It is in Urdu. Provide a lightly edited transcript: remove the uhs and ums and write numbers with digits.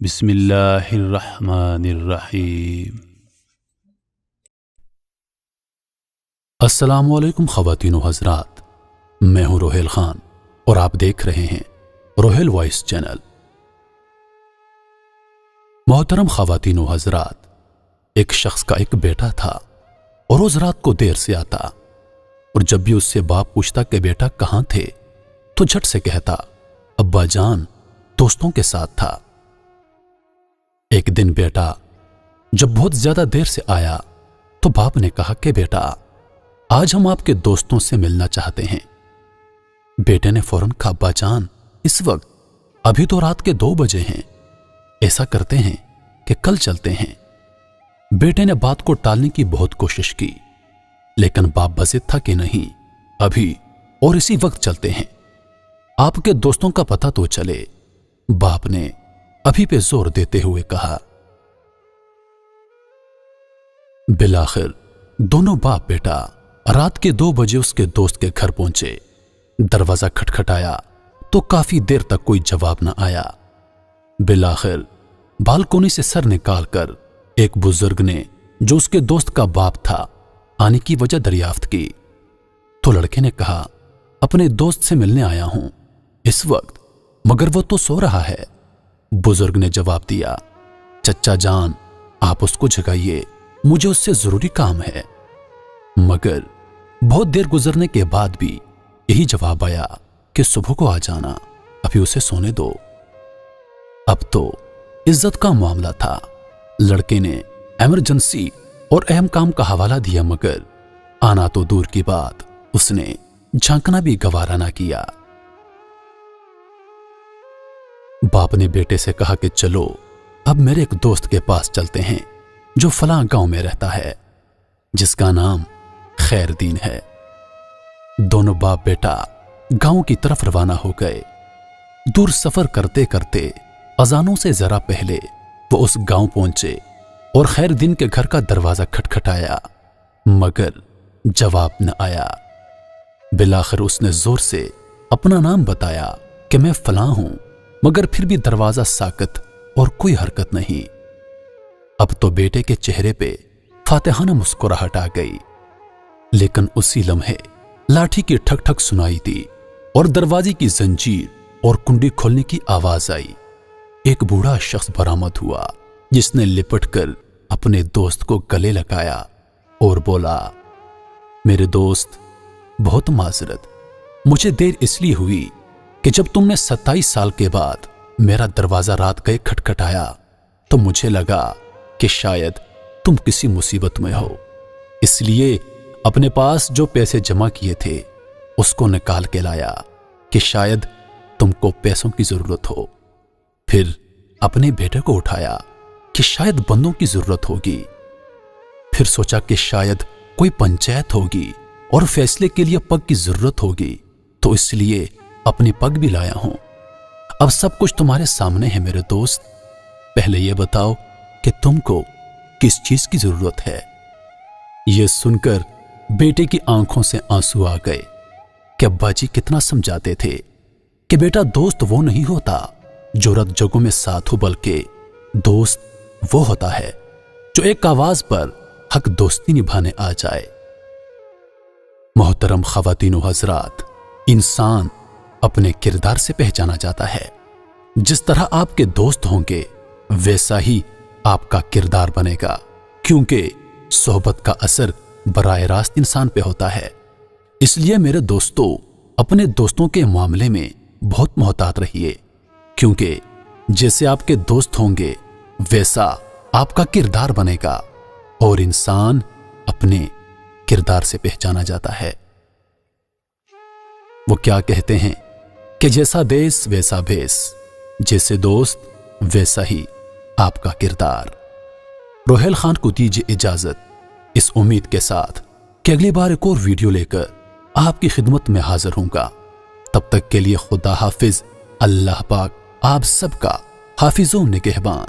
بسم اللہ الرحمن الرحیم۔ السلام علیکم خواتین و حضرات، میں ہوں روہیل خان اور آپ دیکھ رہے ہیں روہیل وائس چینل۔ محترم خواتین و حضرات، ایک شخص کا ایک بیٹا تھا اور روز رات کو دیر سے آتا، اور جب بھی اس سے باپ پوچھتا کہ بیٹا کہاں تھے تو جھٹ سے کہتا ابا جان دوستوں کے ساتھ تھا۔ ایک دن بیٹا جب بہت زیادہ دیر سے آیا تو باپ نے کہا کہ بیٹا آج ہم آپ کے دوستوں سے ملنا چاہتے ہیں۔ بیٹے نے فوراً کہا ابا جان اس وقت ابھی تو رات کے 2 بجے ہیں، ایسا کرتے ہیں کہ کل چلتے ہیں۔ بیٹے نے بات کو ٹالنے کی بہت کوشش کی، لیکن باپ بضد تھا کہ نہیں ابھی اور اسی وقت چلتے ہیں، آپ کے دوستوں کا پتہ تو چلے۔ باپ نے ابھی پہ زور دیتے ہوئے کہا۔ بالآخر دونوں باپ بیٹا رات کے 2 بجے اس کے دوست کے گھر پہنچے۔ دروازہ کھٹکھٹایا تو کافی دیر تک کوئی جواب نہ آیا۔ بالآخر بالکونی سے سر نکال کر ایک بزرگ نے جو اس کے دوست کا باپ تھا آنے کی وجہ دریافت کی تو لڑکے نے کہا اپنے دوست سے ملنے آیا ہوں اس وقت، مگر وہ تو سو رہا ہے۔ بزرگ نے جواب دیا چچا جان آپ اس کو جگائیے، مجھے اس سے ضروری کام ہے۔ مگر بہت دیر گزرنے کے بعد بھی یہی جواب آیا کہ صبح کو آ جانا، ابھی اسے سونے دو۔ اب تو عزت کا معاملہ تھا، لڑکے نے ایمرجنسی اور اہم کام کا حوالہ دیا، مگر آنا تو دور کی بات اس نے جھانکنا بھی گوارا نہ کیا۔ باپ نے بیٹے سے کہا کہ چلو اب میرے ایک دوست کے پاس چلتے ہیں جو فلاں گاؤں میں رہتا ہے، جس کا نام خیر دین ہے۔ دونوں باپ بیٹا گاؤں کی طرف روانہ ہو گئے۔ دور سفر کرتے کرتے اذانوں سے ذرا پہلے وہ اس گاؤں پہنچے اور خیر دین کے گھر کا دروازہ کھٹکھٹایا، مگر جواب نہ آیا۔ بالآخر اس نے زور سے اپنا نام بتایا کہ میں فلاں ہوں، مگر پھر بھی دروازہ ساکت اور کوئی حرکت نہیں۔ اب تو بیٹے کے چہرے پہ فاتحانہ مسکراہٹ آ گئی، لیکن اسی لمحے لاٹھی کی ٹھک ٹھک سنائی دی اور دروازے کی زنجیر اور کنڈی کھولنے کی آواز آئی۔ ایک بوڑھا شخص برآمد ہوا جس نے لپٹ کر اپنے دوست کو گلے لگایا اور بولا میرے دوست بہت معذرت، مجھے دیر اس لیے ہوئی کہ جب تم نے 27 سال کے بعد میرا دروازہ رات گئے کھٹکھٹایا تو مجھے لگا کہ شاید تم کسی مصیبت میں ہو، اس لیے اپنے پاس جو پیسے جمع کیے تھے اس کو نکال کے لایا کہ شاید تم کو پیسوں کی ضرورت ہو۔ پھر اپنے بیٹے کو اٹھایا کہ شاید بندوں کی ضرورت ہوگی۔ پھر سوچا کہ شاید کوئی پنچایت ہوگی اور فیصلے کے لیے پگ کی ضرورت ہوگی، تو اس لیے اپنی پگ بھی لایا ہوں۔ اب سب کچھ تمہارے سامنے ہے میرے دوست، پہلے یہ بتاؤ کہ تم کو کس چیز کی ضرورت ہے۔ یہ سن کر بیٹے کی آنکھوں سے آنسو آ گئے کہ ابا جی کتنا سمجھاتے تھے کہ بیٹا دوست وہ نہیں ہوتا جو رت جگہوں میں ساتھ ہو، بلکہ دوست وہ ہوتا ہے جو ایک آواز پر حق دوستی نبھانے آ جائے۔ محترم خواتین و حضرات، انسان اپنے کردار سے پہچانا جاتا ہے۔ جس طرح آپ کے دوست ہوں گے ویسا ہی آپ کا کردار بنے گا، کیونکہ صحبت کا اثر براہ راست انسان پہ ہوتا ہے۔ اس لیے میرے دوستو اپنے دوستوں کے معاملے میں بہت محتاط رہیے، کیونکہ جیسے آپ کے دوست ہوں گے ویسا آپ کا کردار بنے گا، اور انسان اپنے کردار سے پہچانا جاتا ہے۔ وہ کیا کہتے ہیں کہ جیسا دیس ویسا بھیس، جیسے دوست ویسا ہی آپ کا کردار۔ روہیل خان کو دیجیے اجازت، اس امید کے ساتھ کہ اگلی بار ایک اور ویڈیو لے کر آپ کی خدمت میں حاضر ہوں گا۔ تب تک کے لیے خدا حافظ، اللہ پاک آپ سب کا حافظ و نگہبان۔